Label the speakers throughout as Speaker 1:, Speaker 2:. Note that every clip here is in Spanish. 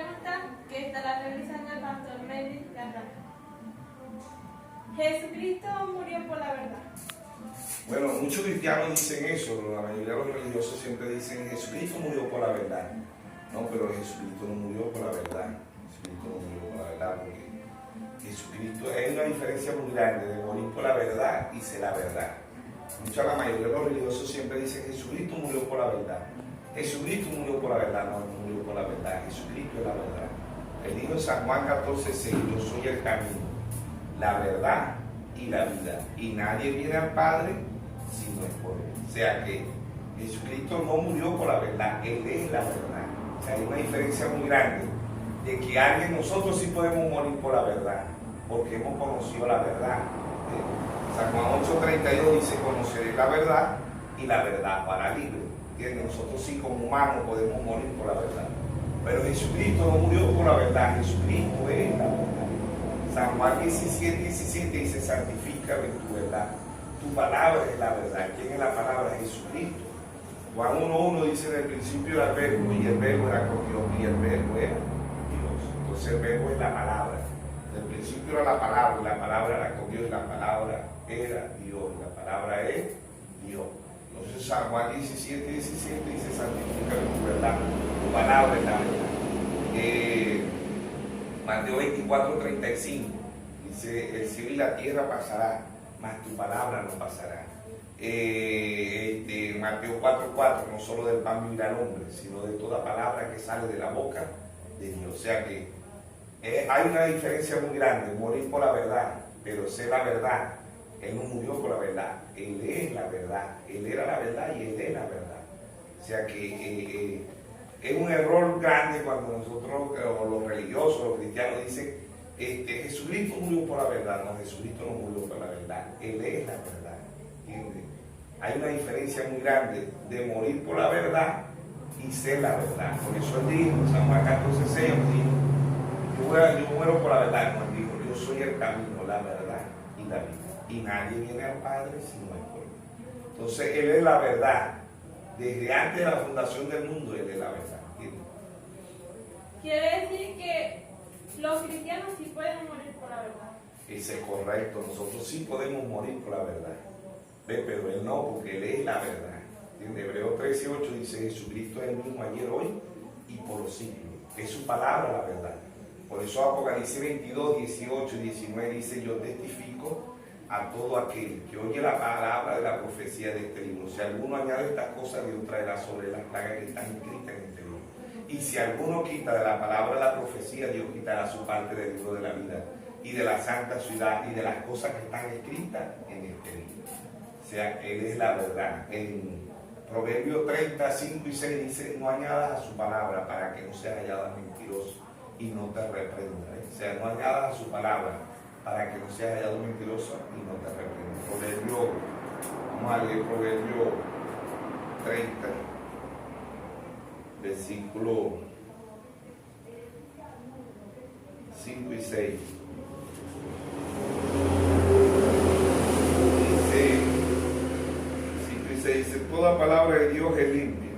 Speaker 1: pregunta que estará realizando el pastor Melvin Garra. ¿Jesucristo murió por la verdad?
Speaker 2: Bueno, muchos cristianos dicen eso, la mayoría de los religiosos siempre dicen Jesucristo murió por la verdad. No, pero Jesucristo no murió por la verdad. Jesucristo no murió por la verdad porque Jesucristo, hay una diferencia muy grande de morir por la verdad y ser la verdad. La mayoría de los religiosos siempre dicen Jesucristo murió por la verdad. Jesucristo murió por la verdad, no murió por la verdad, Jesucristo es la verdad. Él dijo en San Juan 14:6, yo soy el camino, la verdad y la vida. Y nadie viene al Padre si no es por Él. O sea que Jesucristo no murió por la verdad, Él es la verdad. O sea, hay una diferencia muy grande de que nosotros sí podemos morir por la verdad, porque hemos conocido la verdad. San Juan 8:32 dice, conoceré la verdad y la verdad para libre. Nosotros sí como humanos podemos morir por la verdad. Pero Jesucristo no murió por la verdad, Jesucristo es la verdad. San Juan 17:17 dice, santifícame tu verdad. Tu palabra es la verdad. ¿Quién es la palabra? Jesucristo. Juan 1:1 dice, en el principio era el verbo, y el verbo era con Dios, y el verbo era Dios. Entonces el verbo es la palabra. En el principio era la palabra, y la palabra era con Dios, y la palabra era Dios, y la palabra es Dios. Entonces San Juan 17:17 dice, santifícame tu verdad, tu palabra es la verdad. Mateo 24:35 dice, el cielo y la tierra pasará, mas tu palabra no pasará. Mateo 4:4, no solo del pan vivirá el hombre, sino de toda palabra que sale de la boca de Dios. O sea que hay una diferencia muy grande, morir por la verdad, pero ser la verdad. Él no murió por la verdad, Él es la verdad, Él era la verdad y Él es la verdad. O sea que es un error grande cuando nosotros, los religiosos, los cristianos dicen, Jesucristo murió por la verdad. No, Jesucristo no murió por la verdad, Él es la verdad. ¿Entiendes? Hay una diferencia muy grande de morir por la verdad y ser la verdad. Por eso Él dijo, San Juan 14:6, dijo, yo muero por la verdad. No, Él dijo, yo soy el camino, la verdad y la vida. Y nadie viene al Padre si no es por Él. Entonces Él es la verdad. Desde antes de la fundación del mundo, Él es la verdad. ¿Entiendes?
Speaker 1: Quiere decir que los cristianos sí pueden morir por la verdad.
Speaker 2: Eso es correcto. Nosotros sí podemos morir por la verdad. Pero Él no, porque Él es la verdad. En Hebreos 13:8 dice, Jesucristo es el mismo ayer, hoy y por los siglos. Es su palabra la verdad. Por eso Apocalipsis 22:18 y 19 dice, yo testifico a todo aquel que oye la palabra de la profecía de este libro. Si alguno añade estas cosas, Dios traerá sobre las plagas que están escritas en este libro. Y si alguno quita de la palabra de la profecía, Dios quitará su parte del libro de la vida y de la santa ciudad y de las cosas que están escritas en este libro. O sea, Él es la verdad. En Proverbios 30:5-6 dice, no añadas a su palabra para que no seas hallada mentiroso y no te reprenda. O sea, no añadas a su palabra para que no seas hallado mentiroso y no te reprenda. Vamos a leer Proverbio 30, versículo 5 y 6. Dice, 5 y 6 dice, toda palabra de Dios es limpia.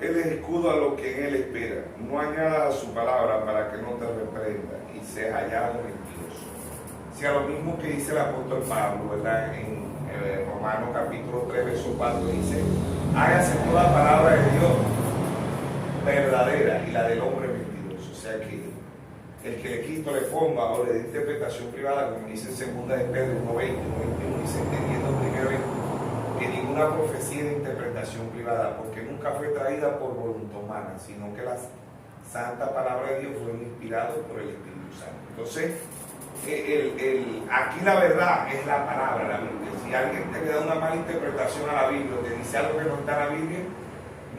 Speaker 2: Él es escudo a lo que en Él espera. No añadas a su palabra para que no te reprenda y seas hallado mentiroso. O sea, lo mismo que dice el apóstol Pablo, ¿verdad? En Romanos capítulo 3, verso 4 dice, hágase toda palabra de Dios verdadera y la del hombre mentiroso. O sea que el que le quito, le ponga o le dé interpretación privada, como dice en segunda de Pedro 1:20, 1:21, dice, entendiendo primero que ninguna profecía de interpretación privada, porque nunca fue traída por voluntad humana, sino que la santa palabra de Dios fue inspirada por el Espíritu Santo. Entonces, aquí la verdad es la palabra, la Biblia. Si alguien te le da una mala interpretación a la Biblia o te dice algo que no está en la Biblia,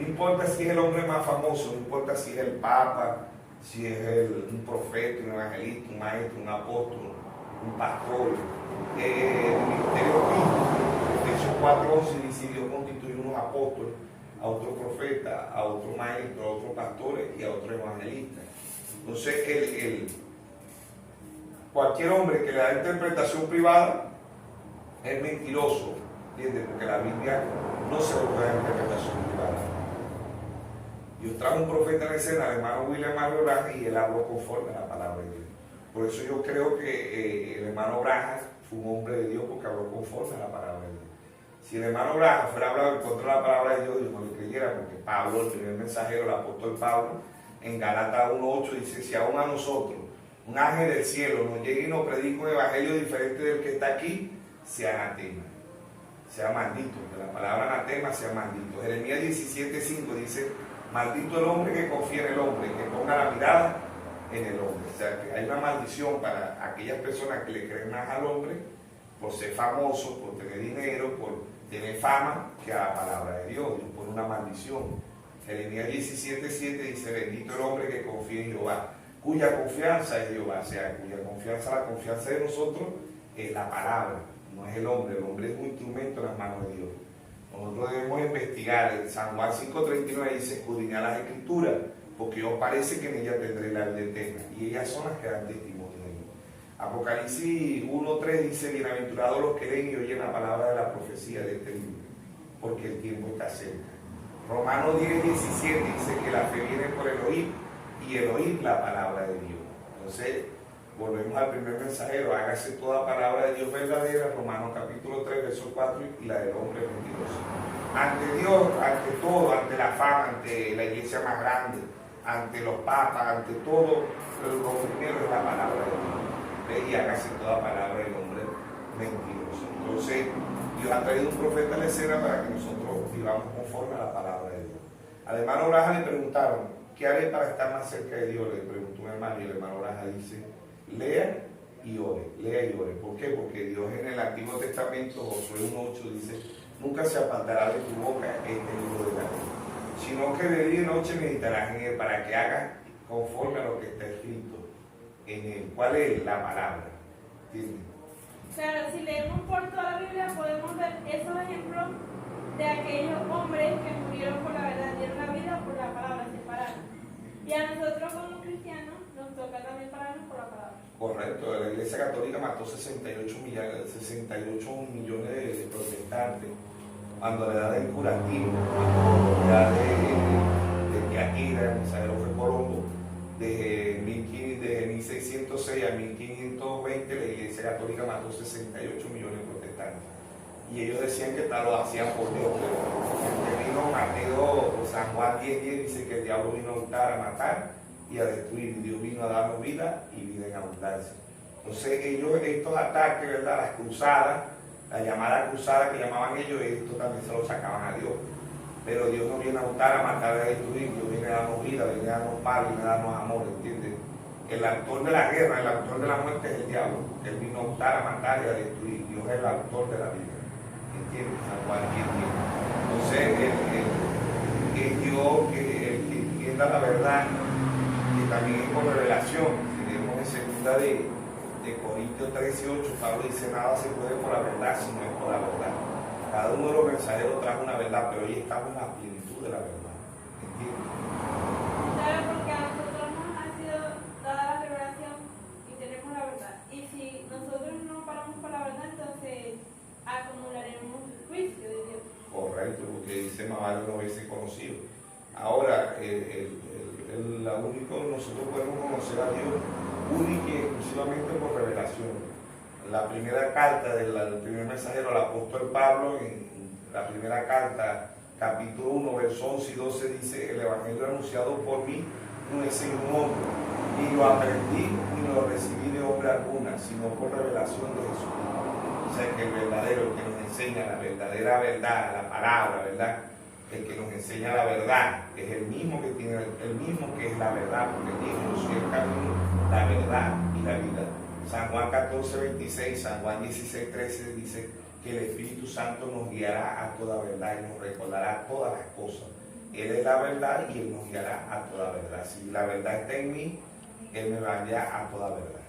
Speaker 2: no importa si es el hombre más famoso, no importa si es el Papa, si es un profeta, un evangelista, un maestro, un apóstol, un pastor, el ministerio bíblico. Efesios 4:11 dice, Dios constituye unos apóstoles, a otros profetas, a otros maestros, a otros pastores y a otros evangelistas. Entonces, cualquier hombre que le da interpretación privada es mentiroso, ¿entiendes? Porque la Biblia no se le puede dar interpretación privada. Dios trajo un profeta en la escena, el hermano William Mario Branham, y él habló conforme a la palabra de Dios. Por eso yo creo que el hermano Branham fue un hombre de Dios porque habló conforme a la palabra de Dios. Si el hermano Branham fuera hablado en contra de la palabra de Dios, yo no le creyera, porque Pablo, el primer mensajero, el apóstol Pablo, en Gálatas 1:8 dice: si aún a nosotros un ángel del cielo nos llega y nos predica un evangelio diferente del que está aquí, sea anatema, sea maldito, que la palabra anatema sea maldito. Jeremías 17:5 dice: maldito el hombre que confía en el hombre, que ponga la mirada en el hombre. O sea, que hay una maldición para aquellas personas que le creen más al hombre por ser famoso, por tener dinero, por tener fama, que a la palabra de Dios. Dios pone una maldición. Jeremías 17:7 dice: bendito el hombre que confía en Jehová, cuya confianza es Jehová. O sea, cuya confianza, la confianza de nosotros es la palabra, no es el hombre. El hombre es un instrumento en las manos de Dios. Nosotros debemos investigar. En San Juan 5:39 dice: escudriñad las escrituras, porque os parece que en ellas tendré la vida eterna, y ellas son las que dan testimonio de mí. Apocalipsis 1:3 dice: bienaventurados los que leen y oyen la palabra de la profecía de este libro, porque el tiempo está cerca. Romanos 10:17 dice que la fe viene por el oír, y el oír la palabra de Dios. Entonces, volvemos al primer mensajero: hágase toda palabra de Dios verdadera, Romanos capítulo 3, verso 4, y la del hombre mentiroso. Ante Dios, ante todo, ante la fama, ante la iglesia más grande, ante los papas, ante todo, lo primero es la palabra de Dios. Y hágase toda palabra del hombre mentiroso. Entonces, Dios ha traído un profeta a la escena para que nosotros vivamos conforme a la palabra de Dios. Al hermano Braja le preguntaron: ¿qué haré para estar más cerca de Dios? Le preguntó un hermano, y el hermano Braja dice: lea y ore, lea y ore. ¿Por qué? Porque Dios en el Antiguo Testamento, Josué 1:8 dice: nunca se apartará de tu boca este libro de la ley, sino que de día y noche meditarás en él, para que hagas conforme a lo que está escrito en él. ¿Cuál es? La palabra. ¿Entiendes?
Speaker 1: Claro, si leemos por toda la Biblia podemos ver esos ejemplos de aquellos hombres que murieron por la verdad, dieron la vida por la palabra, se pararon. Y a nosotros como cristianos nos toca también pararnos por la palabra.
Speaker 2: Correcto, la Iglesia Católica mató 68 millones de protestantes cuando la edad del curativo, la edad de Tiatira, el mensajero fue Colombo. Desde 1606 a 1520 la Iglesia Católica mató 68 millones de protestantes. Y ellos decían que tal lo hacían por Dios, pero el vino Mateo, San Juan 10:10 dice que el diablo vino a hurtar, a matar y a destruir, y Dios vino a darnos vida y vida en abundancia. Entonces ellos, estos ataques, ¿verdad?, las cruzadas, la llamada cruzada que llamaban ellos, esto también se lo sacaban a Dios. Pero Dios no viene a hurtar, a matar, a destruir. Dios viene a darnos vida, viene a darnos paz, viene a darnos amor, ¿entiendes? El autor de la guerra, el autor de la muerte es el diablo. Él vino a hurtar, a matar y a destruir. Dios es el autor de la vida, ¿entiendes? San Juan 10:10. Entonces es Dios que entienda la verdad, que también es por revelación. Tenemos en segunda de Corintios 13:8, Pablo dice: nada se puede por la verdad si no es por la verdad. Cada uno de los mensajeros trajo una verdad, pero hoy estamos en la plenitud de la verdad. ¿Entiendes?
Speaker 1: Claro, porque a nosotros nos ha sido dada la revelación y tenemos la verdad. Y si nosotros no paramos por la verdad, entonces acumularemos el juicio de Dios.
Speaker 2: Correcto, porque dice: más vale no haberse conocido. Ahora, la única, nosotros podemos conocer a Dios única y exclusivamente por revelación. La primera carta del primer mensajero, el apóstol Pablo, en la primera carta, capítulo 1, versos 11 y 12, dice: el evangelio anunciado por mí no es en un hombre, ni lo aprendí ni lo recibí de hombre alguna, sino por revelación de Jesucristo. O sea, que el verdadero, el que nos enseña la verdadera verdad, la palabra, ¿verdad?, el que nos enseña la verdad, es el mismo que tiene, el mismo que es la verdad, porque dijo: yo soy el camino, la verdad y la vida. San Juan 14:26, San Juan 16:13 dice que el Espíritu Santo nos guiará a toda verdad y nos recordará todas las cosas. Él es la verdad y Él nos guiará a toda verdad. Si la verdad está en mí, Él me va a guiar a toda verdad.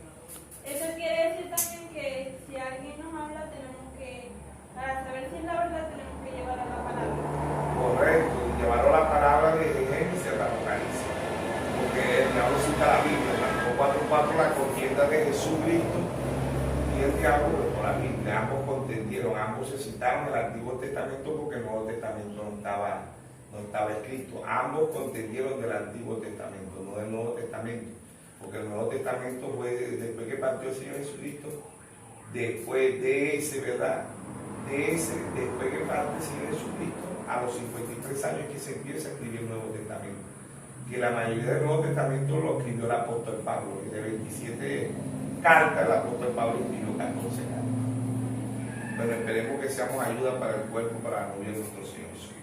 Speaker 1: Eso quiere decir también que si alguien nos habla, tenemos que, para saber si es la verdad, tenemos que llevar a la palabra.
Speaker 2: Correcto, y llevar la palabra de Génesis a Apocalipsis. Porque el diablo cita la Biblia, Marcos 4:4, la contienda de Jesucristo y el diablo por la Biblia. Ambos contendieron, ambos se citaron en el Antiguo Testamento porque el Nuevo Testamento no no estaba escrito. Ambos contendieron del Antiguo Testamento, no del Nuevo Testamento, porque el Nuevo Testamento fue después que partió el Señor Jesucristo, después de ese, ¿verdad? Después que parte el Señor Jesucristo, a los 53 años que se empieza a escribir el Nuevo Testamento. Que la mayoría del Nuevo Testamento lo escribió el apóstol Pablo, y de 27 cartas el apóstol Pablo escribió 14 cartas. Pero esperemos que seamos ayuda para el cuerpo, para la novia de nuestro Señor Jesucristo.